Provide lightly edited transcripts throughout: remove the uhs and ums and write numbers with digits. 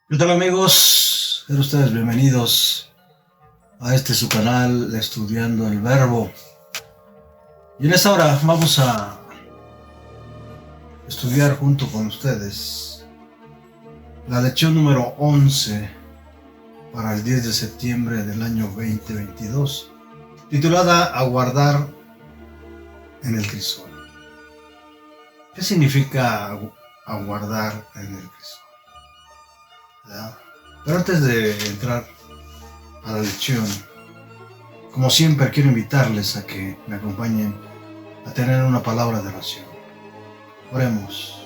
¿Qué tal, amigos? Sean ustedes bienvenidos a su canal Estudiando el Verbo. Y en esta hora vamos a estudiar junto con ustedes la lección número 11 para el 10 de septiembre del año 2022, titulada Aguardar en el crisol. ¿Qué significa aguardar en el crisol? ¿Verdad? Pero antes de entrar a la lección, como siempre quiero invitarles a que me acompañen a tener una palabra de oración. Oremos.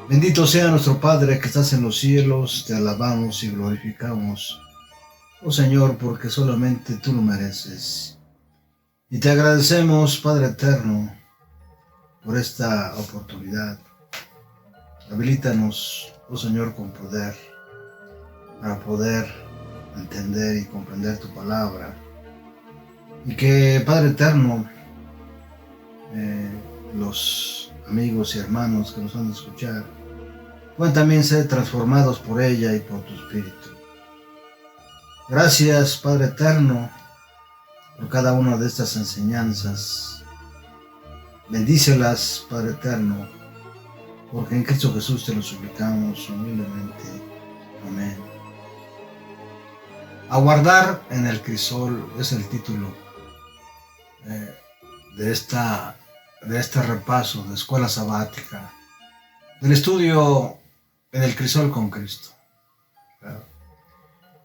Bendito sea nuestro Padre que estás en los cielos, te alabamos y glorificamos, oh Señor, porque solamente tú lo mereces. Y te agradecemos, Padre eterno, por esta oportunidad. Habilítanos, oh Señor, con poder, para poder entender y comprender tu palabra. Y que, Padre eterno, los amigos y hermanos que nos van a escuchar puedan también ser transformados por ella y por tu Espíritu. Gracias, Padre eterno, por cada una de estas enseñanzas. Bendícelas, Padre eterno, porque en Cristo Jesús te lo suplicamos humildemente. Amén. Aguardar en el crisol es el título de este repaso de escuela sabática, del estudio en el crisol con Cristo.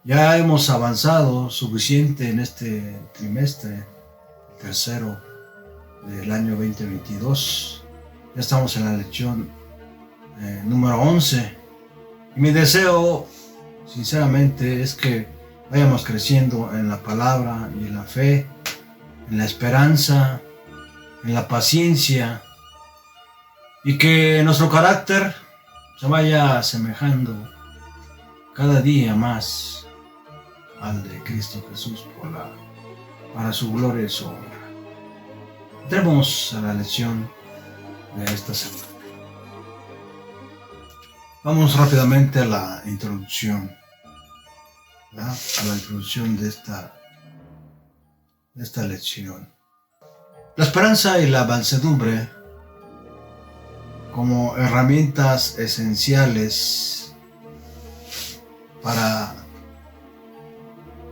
Ya hemos avanzado suficiente en este trimestre, tercero del año 2022. Ya estamos en la lección número 11. Y mi deseo, sinceramente, es que vayamos creciendo en la palabra y en la fe, en la esperanza, en la paciencia, y que nuestro carácter se vaya asemejando cada día más al de Cristo Jesús para su gloria y su honra. Entremos a la lección de esta semana. Vamos rápidamente a la introducción, ¿verdad? A la introducción de esta lección. La esperanza y la mansedumbre como herramientas esenciales para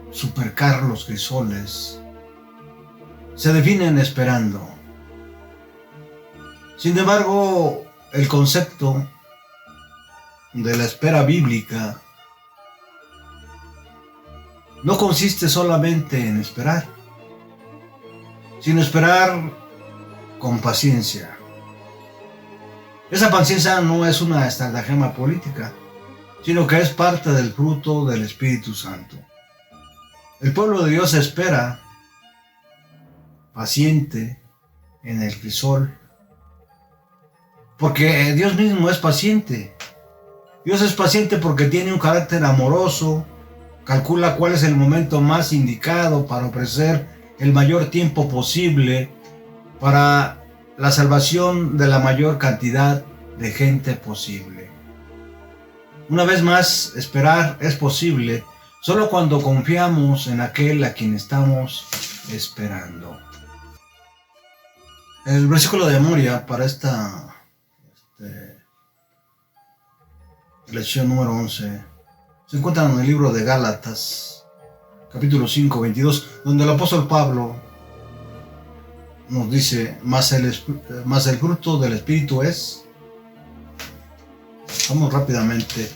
supercar los crisoles se definen esperando. Sin embargo, el concepto de la espera bíblica no consiste solamente en esperar, sino esperar con paciencia. Esa paciencia no es una estratagema política, sino que es parte del fruto del Espíritu Santo. El pueblo de Dios espera paciente en el crisol, porque Dios mismo es paciente. Dios es paciente porque tiene un carácter amoroso, calcula cuál es el momento más indicado para ofrecer el mayor tiempo posible para la salvación de la mayor cantidad de gente posible. Una vez más, esperar es posible solo cuando confiamos en aquel a quien estamos esperando. El versículo de memoria para esta lección número 11 se encuentra en el libro de Gálatas, capítulo 5, 22, donde el apóstol Pablo nos dice, más el fruto del Espíritu es. Vamos rápidamente,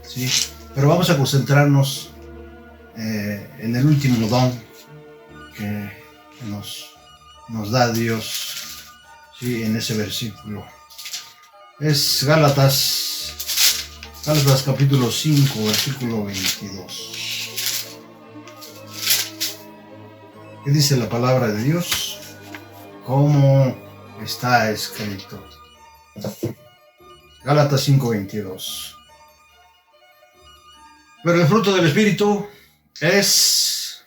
¿sí? Pero vamos a concentrarnos en el último don que nos da Dios, ¿sí? En ese versículo. Es Gálatas capítulo 5, versículo 22. ¿Qué dice la palabra de Dios? ¿Cómo está escrito? Gálatas 5:22. Pero el fruto del Espíritu es...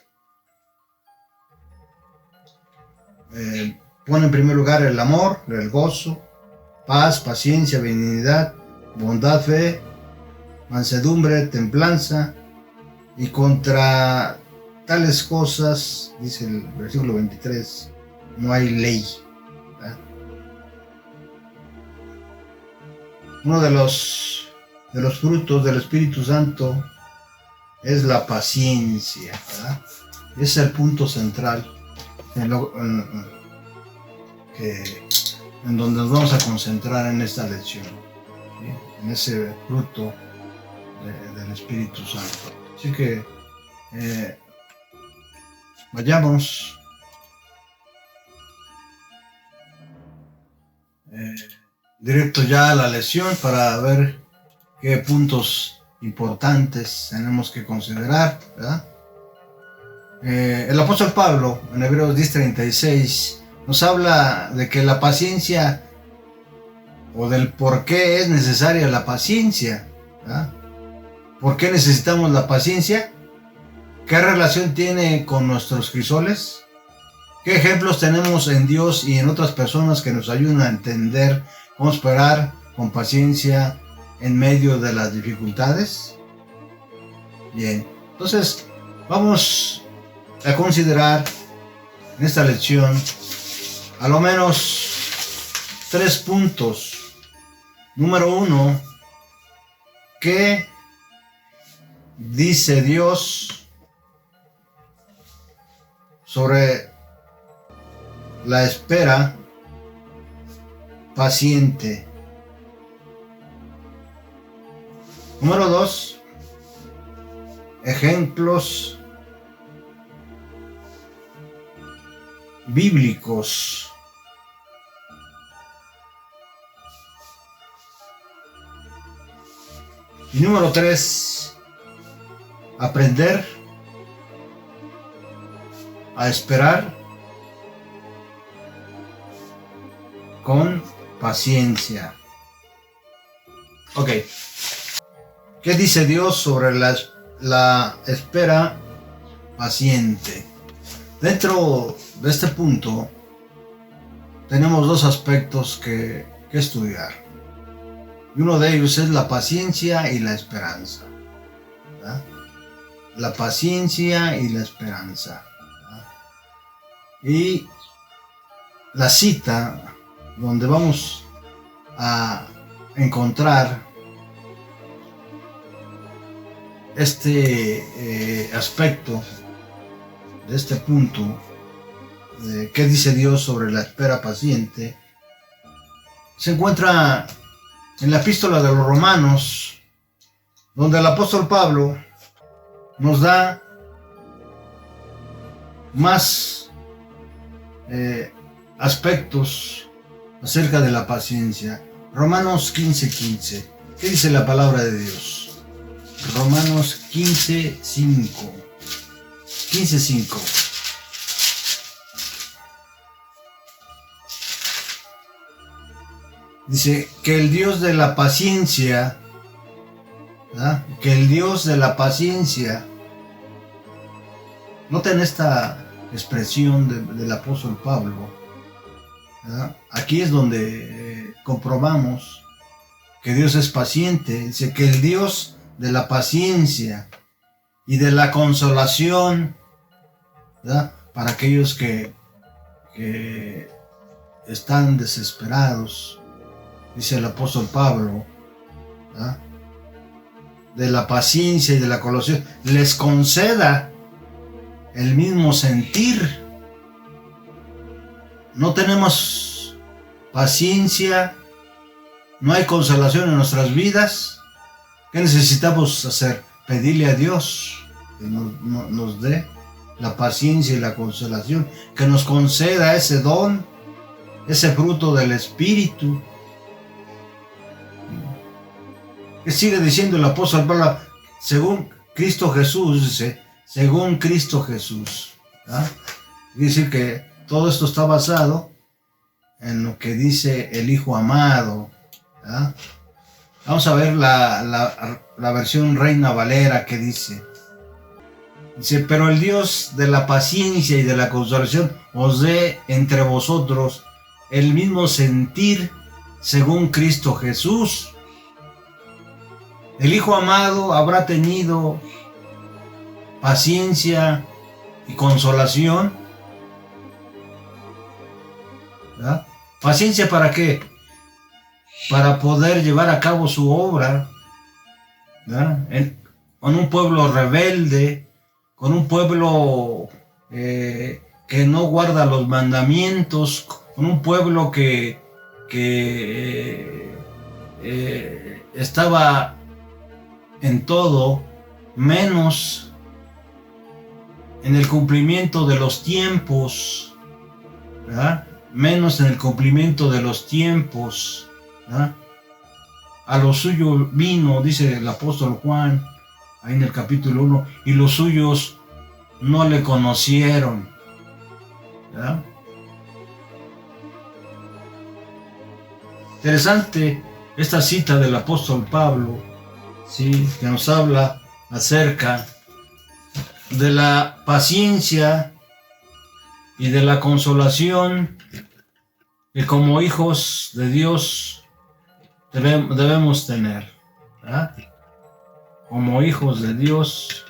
pone en primer lugar el amor, el gozo, paz, paciencia, benignidad, bondad, fe, mansedumbre, templanza, y contra tales cosas, dice el versículo 23, no hay ley. ¿Verdad? Uno de los frutos del Espíritu Santo es la paciencia, ¿verdad? Ese es el punto central en donde nos vamos a concentrar en esta lección, ¿sí? En ese fruto del Espíritu Santo. Así que vayamos directo ya a la lección para ver qué puntos importantes tenemos que considerar, ¿verdad? El apóstol Pablo en Hebreos 10:36 nos habla de que la paciencia, o del por qué es necesaria la paciencia, ¿verdad? ¿Por qué necesitamos la paciencia? ¿Qué relación tiene con nuestros crisoles? ¿Qué ejemplos tenemos en Dios y en otras personas que nos ayudan a entender cómo esperar con paciencia en medio de las dificultades? Bien, entonces vamos a considerar en esta lección a lo menos 3 puntos. Número 1, ¿qué dice Dios sobre la espera paciente? Número 2, ejemplos bíblicos. Y número 3, aprender a esperar con paciencia. Ok. ¿Qué dice Dios sobre la espera paciente? Dentro de este punto tenemos 2 aspectos que estudiar. Y uno de ellos es la paciencia y la esperanza, ¿verdad? La paciencia y la esperanza, ¿verdad? Y la cita donde vamos a encontrar este aspecto de este punto de qué dice Dios sobre la espera paciente se encuentra en la epístola de los Romanos, donde el apóstol Pablo nos da más aspectos acerca de la paciencia. Romanos 15:15. ¿Qué dice la palabra de Dios? Romanos 15:5. 15:5. Dice que el Dios de la paciencia, ¿verdad? Que el Dios de la paciencia, noten esta expresión del apóstol Pablo, ¿verdad? Aquí es donde comprobamos que Dios es paciente. Dice que el Dios de la paciencia y de la consolación, ¿verdad? Para aquellos que están desesperados, dice el apóstol Pablo, ¿verdad? De la paciencia y de la consolación, les conceda el mismo sentir. No tenemos paciencia, no hay consolación en nuestras vidas. ¿Qué necesitamos hacer? Pedirle a Dios que nos dé la paciencia y la consolación, que nos conceda ese don, ese fruto del Espíritu. ¿Qué sigue diciendo el apóstol Pablo? Según Cristo Jesús, dice, según Cristo Jesús. ¿Ah? Quiere decir que todo esto está basado en lo que dice el Hijo amado. ¿Ah? Vamos a ver la versión Reina Valera que dice. Dice, pero el Dios de la paciencia y de la consolación os dé entre vosotros el mismo sentir según Cristo Jesús. El Hijo amado habrá tenido paciencia y consolación, ¿verdad? ¿Paciencia para qué? Para poder llevar a cabo su obra, ¿verdad? Con un pueblo rebelde, con un pueblo que no guarda los mandamientos, con un pueblo que estaba en todo menos en el cumplimiento de los tiempos, ¿verdad? Menos en el cumplimiento de los tiempos, ¿verdad? A lo suyo vino, dice el apóstol Juan, ahí en el capítulo 1, y los suyos no le conocieron, ¿verdad? Interesante esta cita del apóstol Pablo, ¿sí? Que nos habla acerca de la paciencia y de la consolación que como hijos de Dios debemos tener, ¿verdad? Como hijos de Dios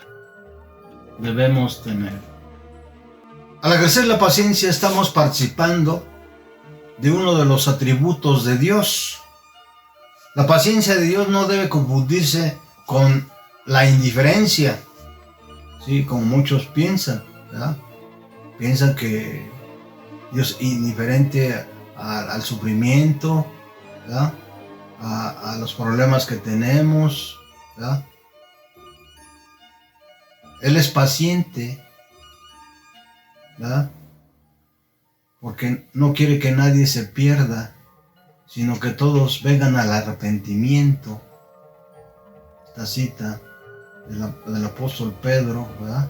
debemos tener. Al ejercer la paciencia estamos participando de uno de los atributos de Dios. La paciencia de Dios no debe confundirse con la indiferencia, ¿sí? Como muchos piensan, ¿verdad? Piensan que Dios es indiferente al sufrimiento, ¿verdad? A los problemas que tenemos, ¿verdad? Él es paciente, ¿verdad? Porque no quiere que nadie se pierda, sino que todos vengan al arrepentimiento. Esta cita del apóstol Pedro, ¿verdad?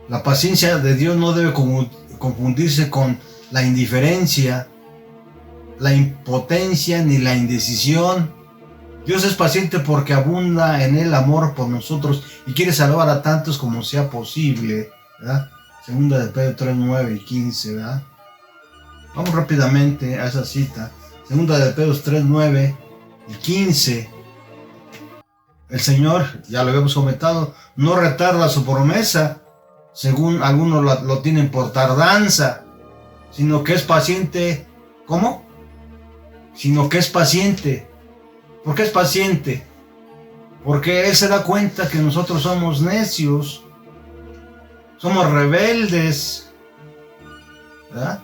La paciencia de Dios no debe confundirse con la indiferencia, la impotencia ni la indecisión. Dios es paciente porque abunda en él amor por nosotros y quiere salvar a tantos como sea posible, ¿verdad? Segunda de Pedro 3, 9 y 15, ¿verdad? Vamos rápidamente a esa cita. Segunda de Pedro 3, 9 y 15. El Señor, ya lo habíamos comentado, no retarda su promesa, según algunos lo tienen por tardanza, sino que es paciente. ¿Cómo? Sino que es paciente. ¿Por qué es paciente? Porque Él se da cuenta que nosotros somos necios, somos rebeldes, ¿verdad?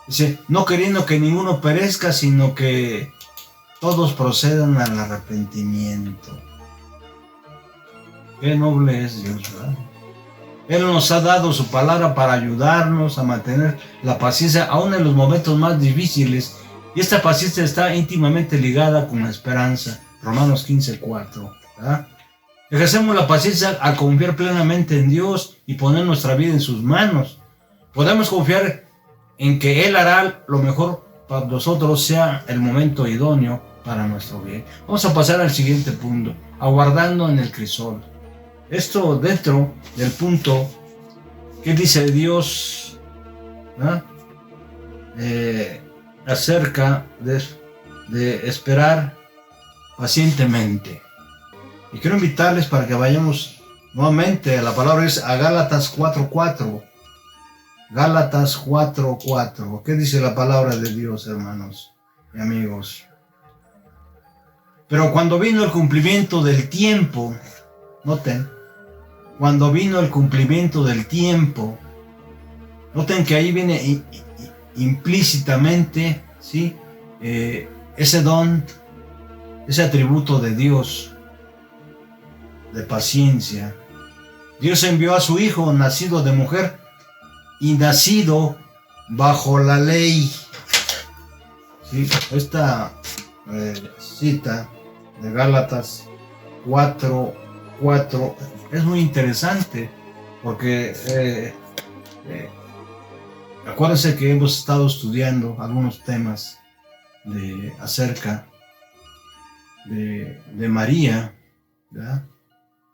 Dice, no queriendo que ninguno perezca, sino que todos procedan al arrepentimiento. Qué noble es Dios, ¿verdad? Él nos ha dado su palabra para ayudarnos a mantener la paciencia aún en los momentos más difíciles. Y esta paciencia está íntimamente ligada con la esperanza. Romanos 15, 4, ¿verdad? Ejercemos la paciencia al confiar plenamente en Dios y poner nuestra vida en sus manos. Podemos confiar en que Él hará lo mejor para nosotros, sea el momento idóneo para nuestro bien. Vamos a pasar al siguiente punto, aguardando en el crisol. Esto dentro del punto que dice Dios, ¿no? Acerca de esperar pacientemente. Y quiero invitarles para que vayamos nuevamente a la palabra, es a Gálatas 4:4. Gálatas 4:4. ¿Qué dice la palabra de Dios, hermanos y amigos? Pero cuando vino el cumplimiento del tiempo, noten, cuando vino el cumplimiento del tiempo, noten que ahí viene implícitamente, ¿sí? Ese don, ese atributo de Dios, de paciencia. Dios envió a su Hijo, nacido de mujer y nacido bajo la ley. ¿Sí? Esta cita de Gálatas 4:4 es muy interesante porque acuérdense que hemos estado estudiando algunos temas acerca de María, ¿verdad?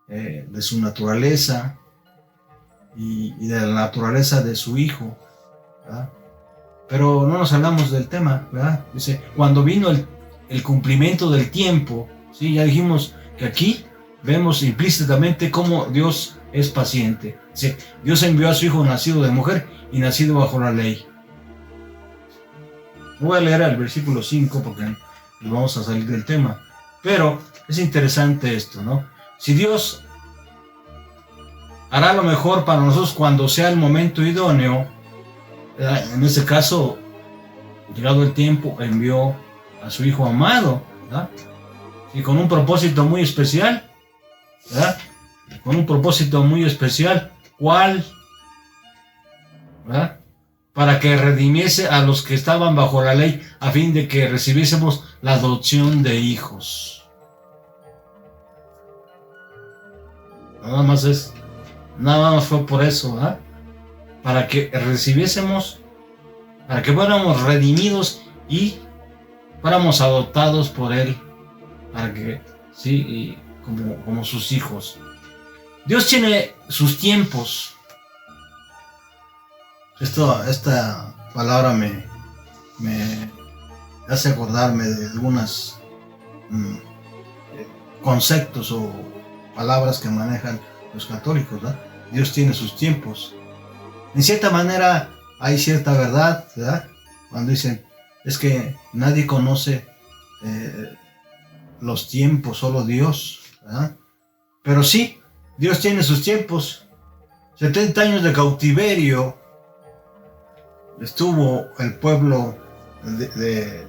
De su naturaleza y de la naturaleza de su Hijo, ¿verdad? Pero no nos hablamos del tema, ¿verdad? Dice, cuando vino el cumplimiento del tiempo, Sí, ya dijimos que aquí vemos implícitamente cómo Dios es paciente. Sí, Dios envió a su Hijo nacido de mujer y nacido bajo la ley. Voy a leer el versículo 5 porque nos vamos a salir del tema. Pero es interesante esto, ¿no? Si Dios hará lo mejor para nosotros cuando sea el momento idóneo, ¿verdad? En este caso, llegado el tiempo, envió a su Hijo amado, ¿verdad? Y con un propósito muy especial, ¿verdad? Con un propósito muy especial. ¿Cuál? ¿Verdad? Para que redimiese a los que estaban bajo la ley, a fin de que recibiésemos la adopción de hijos. Nada más fue por eso, ¿verdad? Para que recibiésemos, para que fuéramos redimidos y fuéramos adoptados por Él, para que, sí, como sus hijos. Dios tiene sus tiempos. Esta palabra me hace acordarme de algunos conceptos o palabras que manejan los católicos, ¿verdad? Dios tiene sus tiempos. En cierta manera hay cierta verdad, ¿verdad? Cuando dicen, es que nadie conoce los tiempos, solo Dios, ¿verdad? Pero sí, Dios tiene sus tiempos. 70 años de cautiverio estuvo el pueblo de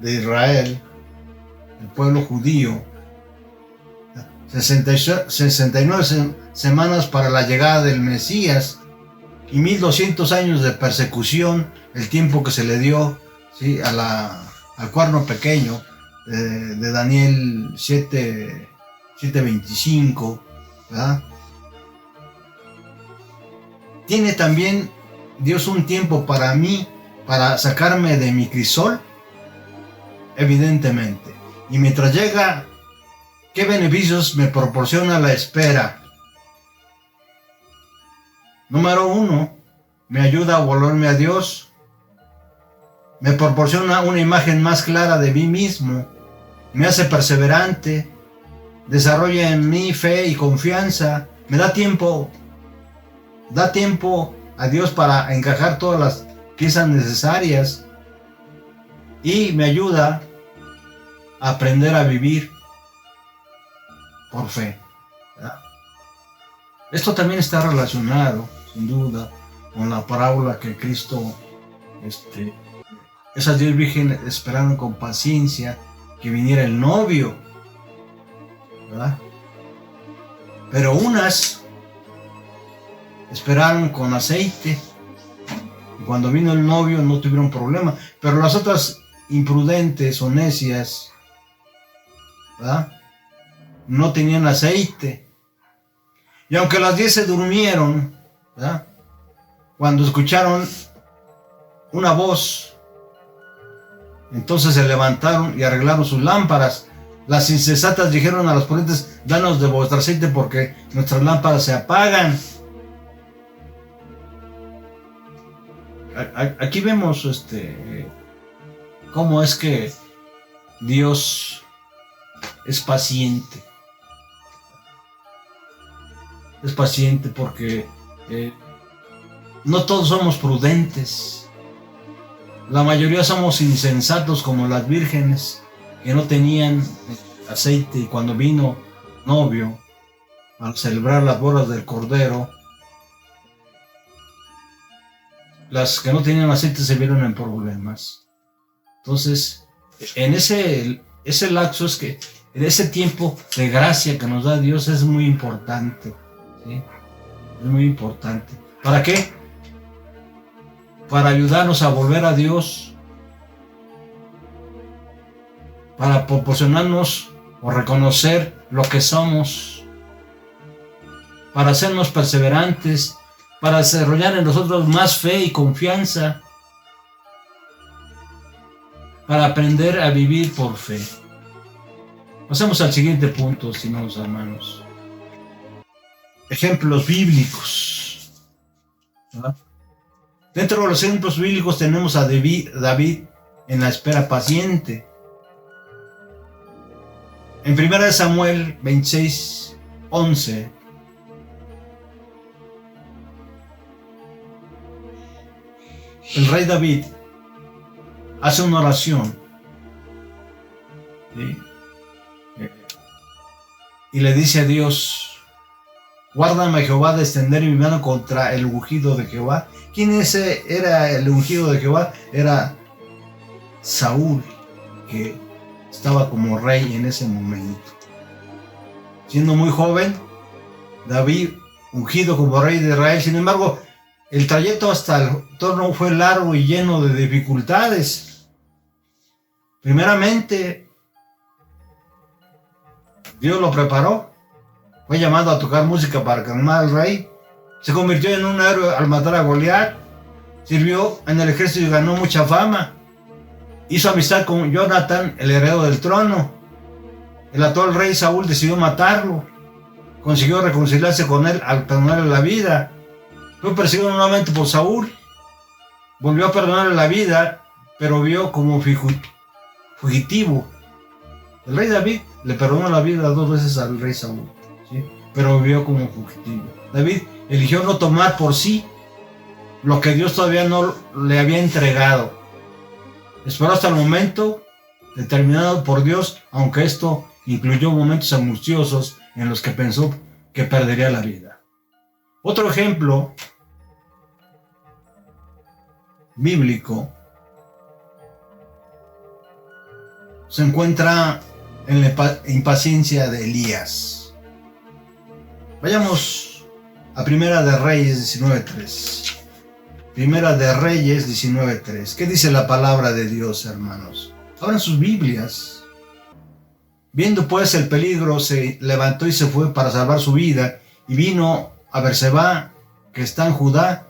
Israel, el pueblo judío. 69 semanas para la llegada del Mesías y 1200 años de persecución, el tiempo que se le dio, ¿sí?, al cuerno pequeño de Daniel 7:25, ¿verdad? Tiene también Dios un tiempo para mí, para sacarme de mi crisol, evidentemente. Y mientras llega, ¿qué beneficios me proporciona la espera? Número 1, me ayuda a volverme a Dios. Me proporciona una imagen más clara de mí mismo. Me hace perseverante. Desarrolla en mí fe y confianza. Me da tiempo a Dios para encajar todas las piezas necesarias. Y me ayuda a aprender a vivir por fe, ¿verdad? Esto también está relacionado, sin duda, con la parábola que Cristo, esas 10 vírgenes esperaron con paciencia que viniera el novio, ¿verdad? Pero unas esperaron con aceite y cuando vino el novio no tuvieron problema, pero las otras imprudentes o necias, ¿verdad?, no tenían aceite. Y aunque las 10 se durmieron, ¿verdad?, cuando escucharon una voz, entonces se levantaron y arreglaron sus lámparas. Las insensatas dijeron a los prudentes, danos de vuestro aceite porque nuestras lámparas se apagan. Aquí vemos cómo es que Dios es paciente. Es paciente porque no todos somos prudentes. La mayoría somos insensatos como las vírgenes que no tenían aceite y cuando vino novio para celebrar las bodas del Cordero, las que no tenían aceite se vieron en problemas. Entonces, en ese lapso es que en ese tiempo de gracia que nos da Dios es muy importante, ¿sí? Es muy importante. ¿Para qué? Para ayudarnos a volver a Dios, para proporcionarnos o reconocer lo que somos, para hacernos perseverantes, para desarrollar en nosotros más fe y confianza, para aprender a vivir por fe. Pasemos al siguiente punto, estimados hermanos. Ejemplos bíblicos, ¿verdad? Dentro de los ejemplos bíblicos tenemos a David en la espera paciente. En 1 Samuel 26:11, el rey David hace una oración, ¿sí? Y le dice a Dios: guárdame, Jehová, de extender mi mano contra el ungido de Jehová. ¿Quién era el ungido de Jehová? Era Saúl, que estaba como rey en ese momento. Siendo muy joven, David ungido como rey de Israel. Sin embargo, el trayecto hasta el trono fue largo y lleno de dificultades. Primeramente, Dios lo preparó. Fue llamado a tocar música para calmar al rey. Se convirtió en un héroe al matar a Goliat. Sirvió en el ejército y ganó mucha fama. Hizo amistad con Jonatán, el heredero del trono. El actual rey Saúl decidió matarlo. Consiguió reconciliarse con él al perdonarle la vida. Fue perseguido nuevamente por Saúl. Volvió a perdonarle la vida, pero vio como fugitivo. El rey David le perdonó la vida 2 veces al rey Saúl, ¿sí? Pero vio como fugitivo. David eligió no tomar por sí lo que Dios todavía no le había entregado. Esperó hasta el momento determinado por Dios, aunque esto incluyó momentos angustiosos en los que pensó que perdería la vida. Otro ejemplo bíblico se encuentra en la impaciencia de Elías. Vayamos a Primera de Reyes 19:3. Primera de Reyes 19:3. ¿Qué dice la palabra de Dios, hermanos? Abran sus Biblias. Viendo pues el peligro, se levantó y se fue para salvar su vida, y vino a Berseba, que está en Judá,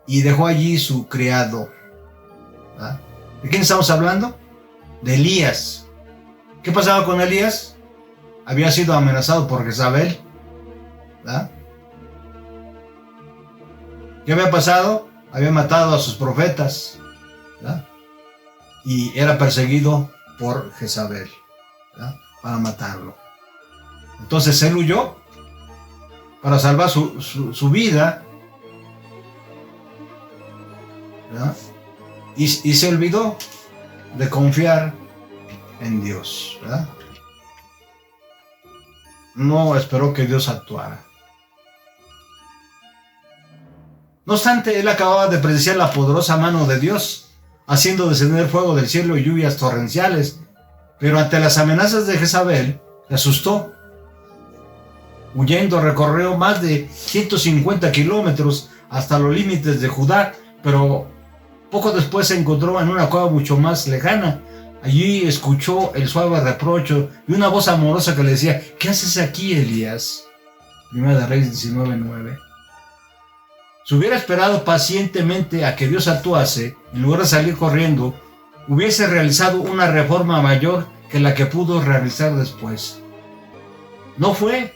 y dejó allí su criado. ¿Ah? ¿De quién estamos hablando? De Elías. ¿Qué pasaba con Elías? Había sido amenazado por Jezabel. ¿Ah? ¿Qué había pasado? Había matado a sus profetas, ¿verdad? Y era perseguido por Jezabel, ¿verdad? Para matarlo. Entonces él huyó para salvar su vida, ¿verdad? Y se olvidó de confiar en Dios, ¿verdad? No esperó que Dios actuara. No obstante, él acababa de presenciar la poderosa mano de Dios, haciendo descender fuego del cielo y lluvias torrenciales, pero ante las amenazas de Jezabel, se asustó. Huyendo, recorrió más de 150 kilómetros hasta los límites de Judá, pero poco después se encontró en una cueva mucho más lejana. Allí escuchó el suave reproche y una voz amorosa que le decía: ¿qué haces aquí, Elías? Primera de Reyes 19:9. Si hubiera esperado pacientemente a que Dios actuase, en lugar de salir corriendo, hubiese realizado una reforma mayor que la que pudo realizar después. No fue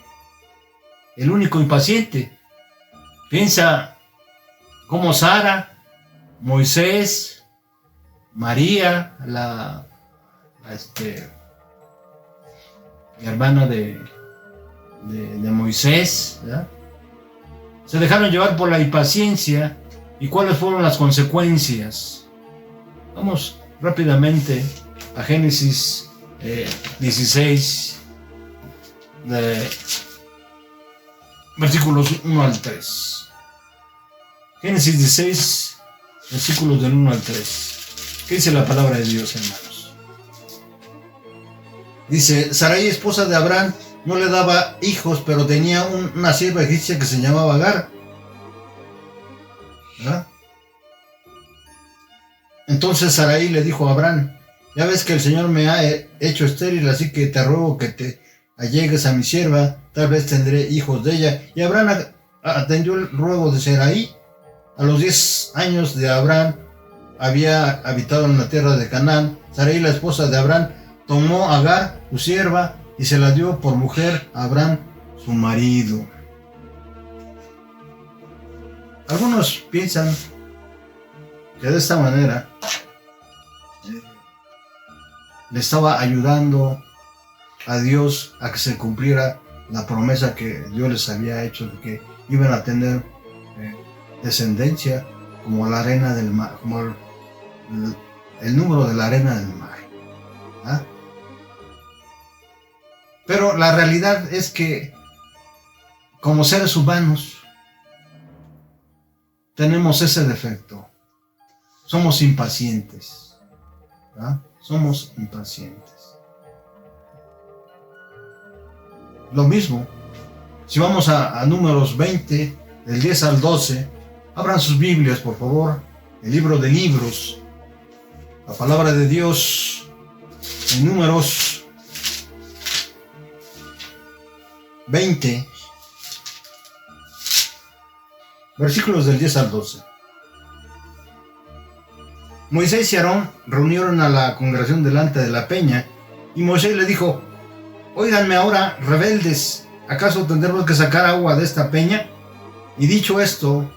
el único impaciente. Piensa cómo Sara, Moisés, María, la hermana de Moisés, ¿verdad? Se dejaron llevar por la impaciencia. ¿Y cuáles fueron las consecuencias? Vamos rápidamente a Génesis 16, versículos 1 al 3. Génesis 16, versículos del 1 al 3. ¿Qué dice la palabra de Dios, hermanos? Dice: Sarai, esposa de Abraham, no le daba hijos, pero tenía una sierva egipcia que se llamaba Agar. ¿Verdad? Entonces Sarai le dijo a Abraham: ya ves que el Señor me ha hecho estéril, así que te ruego que te allegues a mi sierva, tal vez tendré hijos de ella. Y Abraham atendió el ruego de Sarai. A los 10 años de Abraham había habitado en la tierra de Canaán. Sarai, la esposa de Abraham, tomó a Agar, su sierva, y se la dio por mujer a Abraham, su marido. Algunos piensan que de esta manera le estaba ayudando a Dios a que se cumpliera la promesa que Dios les había hecho de que iban a tener descendencia como la arena del mar, como el número de la arena del mar. ¿Ah? Pero la realidad es que como seres humanos tenemos ese defecto. Somos impacientes. ¿Ah? Somos impacientes. Lo mismo, si vamos a Números 20, del 10 al 12, abran sus Biblias, por favor, el libro de Libros, la palabra de Dios, en Números 20, versículos del 10 al 12. Moisés y Aarón reunieron a la congregación delante de la peña, y Moisés le dijo: Óiganme ahora, rebeldes, ¿acaso tendremos que sacar agua de esta peña? Y dicho esto,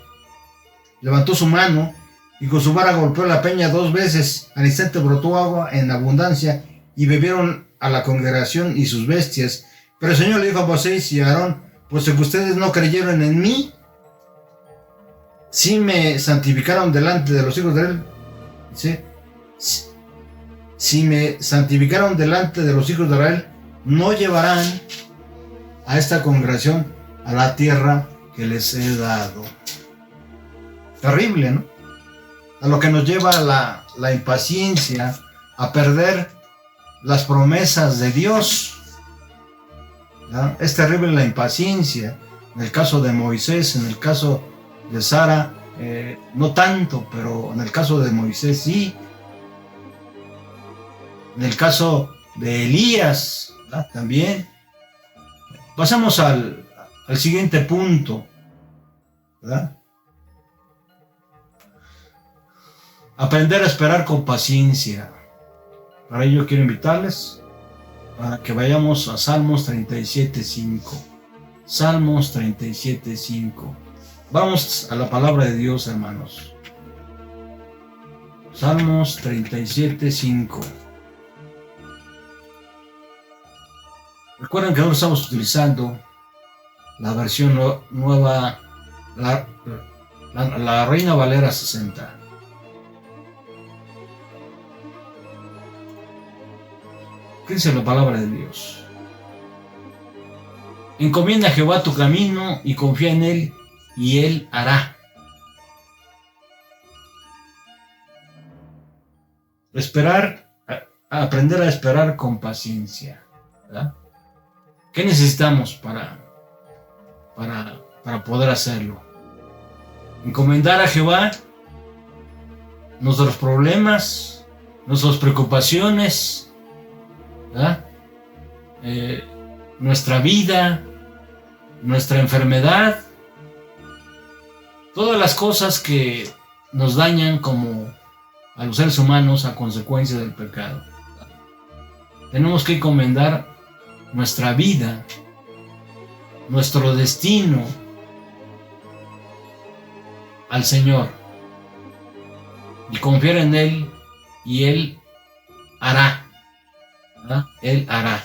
levantó su mano y con su vara golpeó la peña 2 veces. Al instante brotó agua en abundancia y bebieron a la congregación y sus bestias. Pero el Señor le dijo a Moisés y a Aarón: puesto que ustedes no creyeron en mí, si me santificaron delante de los hijos de Israel, si me santificaron delante de los hijos de Israel, no llevarán a esta congregación a la tierra que les he dado. Terrible, ¿no? A lo que nos lleva la impaciencia, a perder las promesas de Dios. ¿Ya? Es terrible la impaciencia. En el caso de Moisés, en el caso de Sara, no tanto, pero en el caso de Moisés sí. En el caso de Elías, ¿verdad? También. Pasamos al siguiente punto, ¿verdad? Aprender a esperar con paciencia. Para ello quiero invitarles para que vayamos a Salmos 37:5. Salmos 37:5. Vamos a la palabra de Dios, hermanos. Salmos 37:5. Recuerden que ahora estamos utilizando la versión nueva, la Reina Valera 60. ¿Qué dice la palabra de Dios? Encomienda a Jehová tu camino y confía en Él, y Él hará. Aprender a esperar con paciencia, ¿verdad? ¿Qué necesitamos para poder hacerlo? Encomendar a Jehová nuestros problemas, nuestras preocupaciones, ¿verdad? Nuestra vida, nuestra enfermedad, todas las cosas que nos dañan como a los seres humanos a consecuencia del pecado. Tenemos que encomendar nuestra vida, nuestro destino al Señor y confiar en Él, y Él hará, ¿verdad? Él hará.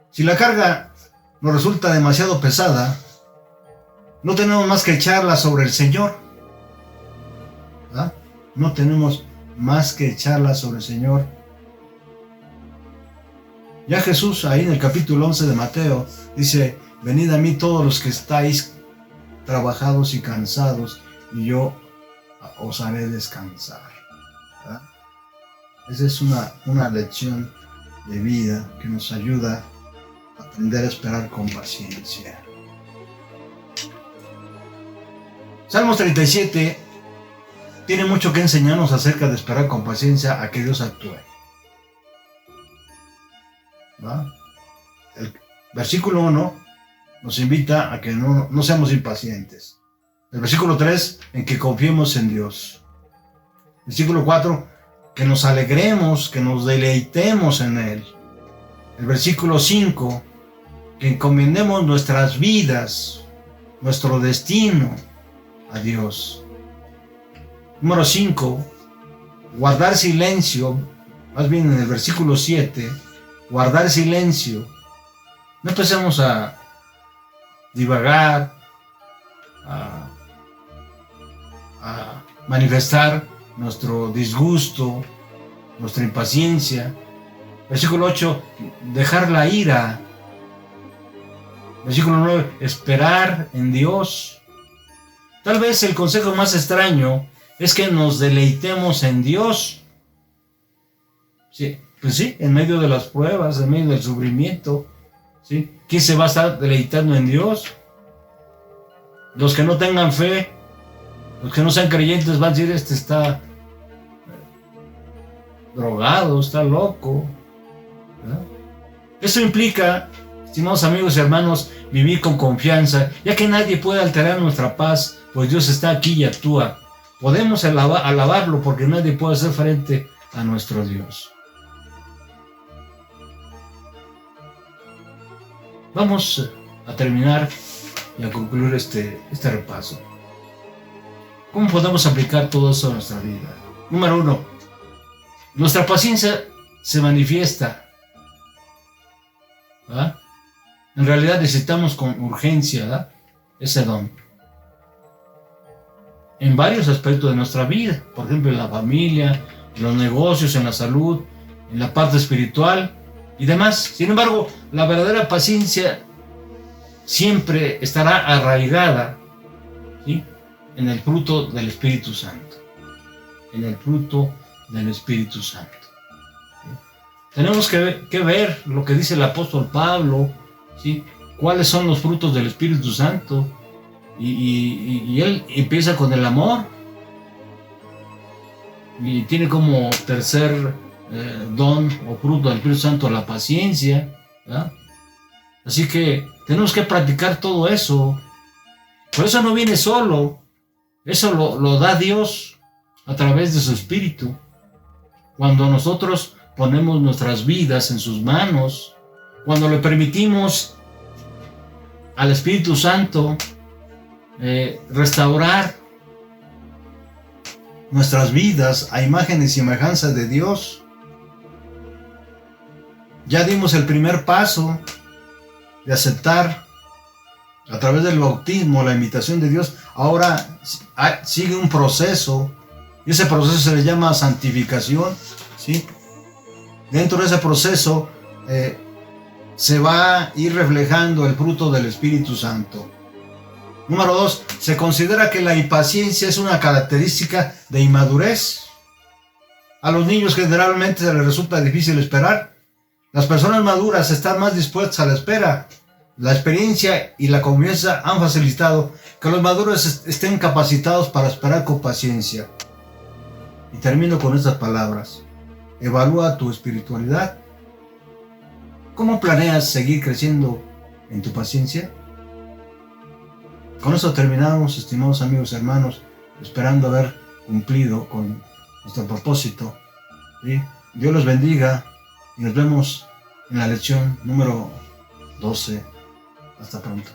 Si la carga nos resulta demasiado pesada, no tenemos más que echarla sobre el Señor, ¿verdad? No tenemos más que echarla sobre el Señor. Ya Jesús, ahí en el capítulo 11 de Mateo, dice: venid a mí todos los que estáis trabajados y cansados, y yo os haré descansar, ¿verdad? Esa es una lección de vida que nos ayuda a aprender a esperar con paciencia. Salmos 37 tiene mucho que enseñarnos acerca de esperar con paciencia a que Dios actúe, ¿va? El versículo 1 nos invita a que no seamos impacientes. El versículo 3, en que confiemos en Dios. El versículo 4, que nos alegremos, que nos deleitemos en Él. El versículo 5, que encomendemos nuestras vidas, nuestro destino a Dios. Número 5, guardar silencio, más bien en el versículo 7, guardar silencio. No empecemos a divagar, a manifestar nuestro disgusto, nuestra impaciencia. Versículo 8, dejar la ira. Versículo 9, esperar en Dios. Tal vez el consejo más extraño es que nos deleitemos en Dios. Sí, pues sí, en medio de las pruebas, en medio del sufrimiento. ¿Sí? ¿Quién se va a estar deleitando en Dios? Los que no tengan fe, los que no sean creyentes van a decir, este está drogado, está loco, ¿verdad? Eso implica, estimados amigos y hermanos, vivir con confianza, ya que nadie puede alterar nuestra paz, pues Dios está aquí y actúa. Podemos alabarlo porque nadie puede hacer frente a nuestro Dios. Vamos a terminar y a concluir este repaso. ¿Cómo podemos aplicar todo eso a nuestra vida? Número 1, nuestra paciencia se manifiesta, ¿verdad? En realidad necesitamos con urgencia, ¿verdad?, ese don. En varios aspectos de nuestra vida, por ejemplo en la familia, en los negocios, en la salud, en la parte espiritual y demás. Sin embargo, la verdadera paciencia siempre estará arraigada, ¿sí?, en el fruto del Espíritu Santo. En el fruto del Espíritu Santo. ¿Sí? Tenemos que ver lo que dice el apóstol Pablo, ¿sí?, cuáles son los frutos del Espíritu Santo. Y él empieza con el amor. Y tiene como tercer don o fruto del Espíritu Santo la paciencia, ¿verdad? Así que tenemos que practicar todo eso. Por eso no viene solo. Eso lo da Dios a través de su Espíritu. Cuando nosotros ponemos nuestras vidas en sus manos, cuando le permitimos al Espíritu Santo restaurar nuestras vidas a imagen y semejanza de Dios. Ya dimos el primer paso de aceptar a través del bautismo la invitación de Dios. Ahora sigue un proceso, y ese proceso se le llama santificación, ¿sí? Dentro de ese proceso se va a ir reflejando el fruto del Espíritu Santo. Número 2, se considera que la impaciencia es una característica de inmadurez. A los niños generalmente se les resulta difícil esperar. Las personas maduras están más dispuestas a la espera. La experiencia y la confianza han facilitado que los maduros estén capacitados para esperar con paciencia. Y termino con estas palabras. Evalúa tu espiritualidad. ¿Cómo planeas seguir creciendo en tu paciencia? Con eso terminamos, estimados amigos y hermanos, esperando haber cumplido con nuestro propósito. ¿Sí? Dios los bendiga y nos vemos en la lección número 12. Hasta pronto.